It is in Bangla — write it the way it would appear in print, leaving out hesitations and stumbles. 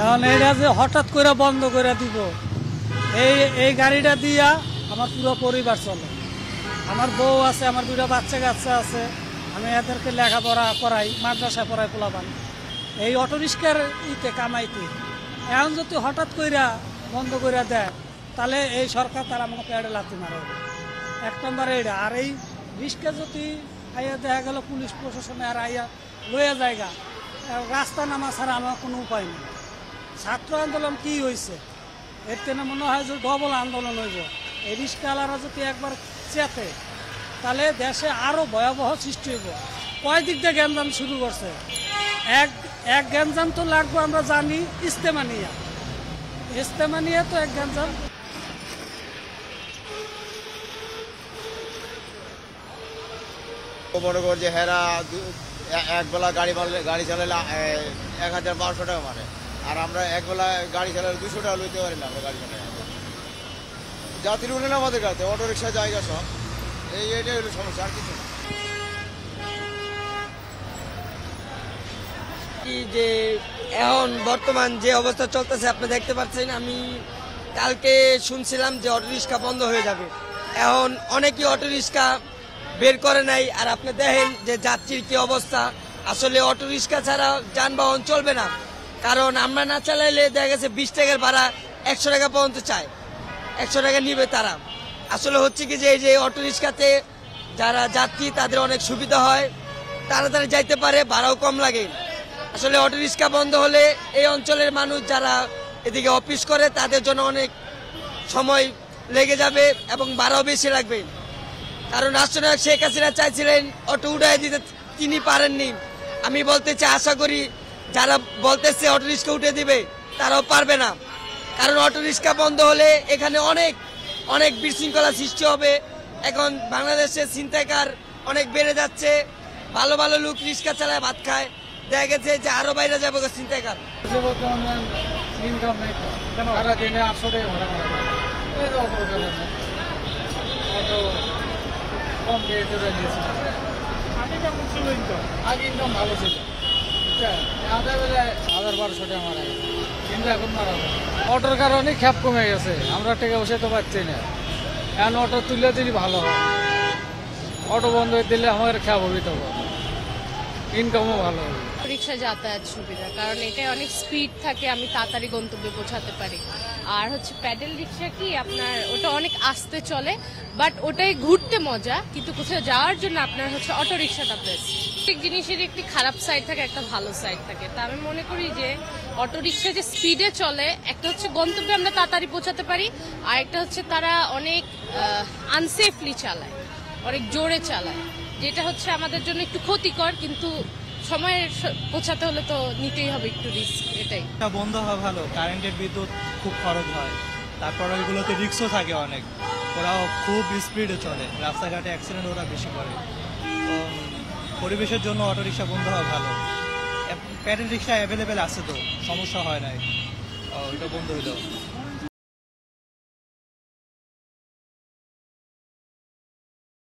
এখন এটা যে হঠাৎ করে বন্ধ করে দিব, এই গাড়িটা দিয়া আমার পুরো পরিবার চলে। আমার বউ আছে, আমার দুটো বাচ্চা কাচ্চা আছে, আমি এদেরকে লেখাপড়া করাই, মাদ্রাসা পড়াই পোলাপান এই অটোরিক্সার কামাইতে। এখন যদি হঠাৎ কইরা বন্ধ করে দেয় তাহলে এই সরকার তারা আমাকে পেড়ে লাথি মারে। এক নম্বরে এটা। আর এই রিক্সা যদি আইয়া দেখা গেল পুলিশ প্রশাসনে আর আইয়া লইয়া জায়গা, রাস্তা নামা ছাড়া আমার কোনো উপায় নেই। ছাত্র আন্দোলন কি হয়েছে, এর থেকে মনে হয় যে ডবল আন্দোলন হইব। এই রিক্সাওয়ালারা যদি একবার চেতে তাহলে দেশে আরও ভয়াবহ সৃষ্টি হইব। কয় দিক দিয়ে গ্যাঞ্জাম শুরু করছে, এক গ্যাঞ্জাম তো লাগবে আমরা জানি, ইস্তেমানিয়া তো এক গ্যাঞ্জাম। মনে কর যে হেরা একবেলা গাড়ি চালালে ১,৫০০ টাকা মানে, আর আমরা একবেলা গাড়ি চালালে ২০০ টাকা লইতে পারি না। আমরা গাড়ি চালাই যাত্রী উঠে না আমাদের কাছে, অটো রিক্সা জায়গা সব এইটাই হলো সমস্যা, আর কিছু না। যে এখন বর্তমান যে অবস্থা চলতেছে আপনি দেখতে পাচ্ছেন, আমি কালকে শুনছিলাম যে অটো রিক্সা বন্ধ হয়ে যাবে। এখন অনেকেই অটো রিক্সা বের করে নাই। আর আপনি দেখেন যে যাত্রীর কি অবস্থা। আসলে অটো রিক্সা ছাড়া যানবাহন চলবে না, কারণ আমরা না চালাইলে দেখা গেছে ২০ টাকার ভাড়া ১০০ টাকা পর্যন্ত চায়, ১০০ টাকা নিবে তারা। আসলে হচ্ছে কি যে এই যে অটো রিক্সাতে যারা যাত্রী তাদের অনেক সুবিধা হয়, তাড়াতাড়ি যাইতে পারে, ভাড়াও কম লাগে। আসলে অটো রিক্সা বন্ধ হলে এই অঞ্চলের মানুষ যারা এদিকে অফিস করে তাদের জন্য অনেক সময় লেগে যাবে এবং ভাড়াও বেশি লাগবে। কারণ রাষ্ট্রনায়ক শেখ হাসিনা চাইছিলেন অটো উঠাই দিতে, তিনি পারেননি। আমি বলতে চাই, আশা করি যারা বলতেছে অটো রিক্সা উঠে দিবে তারাও পারবে না। কারণ অটো রিক্সা বন্ধ হলে এখানে অনেক বিশৃঙ্খলা সৃষ্টি হবে। এখন বাংলাদেশে ছিনতাইকার অনেক বেড়ে যাচ্ছে, ভালো ভালো লোক রিক্সা চালায় ভাত খায়, দেখা গেছে যে আরো বাইরে যাবো ছিনতাইকার। আগে ইনকাম ভালো ছিল, ১,০০০-১,২০০ টাকা মারা গেছে, কিন্তু এখন মারা যায়। অটোর কারণে খ্যাপ কমে গেছে, আমরা টাকা বসাতে পারছি না। এখন অটো তুলে দিলে ভালো হয়, অটো বন্ধ করে দিলে আমাদের খ্যাপ হবে, তখন ইনকামও ভালো হবে। রিক্সা যাতায়াত সুবিধা, কারণ এটাই অনেক স্পিড থাকে, আমি তাড়াতাড়ি গন্তব্যে পৌঁছাতে পারি। আর হচ্ছে প্যাডেল রিক্সা কি আপনার ওটা অনেক আস্তে চলে, বাট ওটাই ঘুরতে মজা, কিন্তু কোথাও যাওয়ার জন্য আপনার হচ্ছে অটো রিক্সাটা বেস্ট। প্রত্যেক জিনিসের একটি খারাপ সাইড থাকে, একটা ভালো সাইড থাকে। তা আমি মনে করি যে অটো রিক্সা যে স্পিডে চলে, একটা হচ্ছে গন্তব্যে আমরা তাড়াতাড়ি পৌঁছাতে পারি, আর একটা হচ্ছে তারা অনেক আনসেফলি চালায়, অনেক জোরে চালায়, যেটা হচ্ছে আমাদের জন্য একটু ক্ষতিকর। কিন্তু সময়ে পৌঁছাতে হলে তো নিতেই হবে একটু রিস্ক, এটাই। বন্ধ হওয়া ভালো, কারেন্টের বিদ্যুৎ খুব খরচ হয়, তারপর ওইগুলোতে রিস্কও থাকে অনেক, ওরাও খুব স্পিডে চলে, রাস্তাঘাটে অ্যাক্সিডেন্ট ওরা বেশি করে। তো পরিবেশের জন্য অটোরিক্সা বন্ধ হওয়া ভালো। প্যাডেল রিক্সা অ্যাভেলেবেল আছে, তো সমস্যা হয় না, ওইটা বন্ধ হইলেও।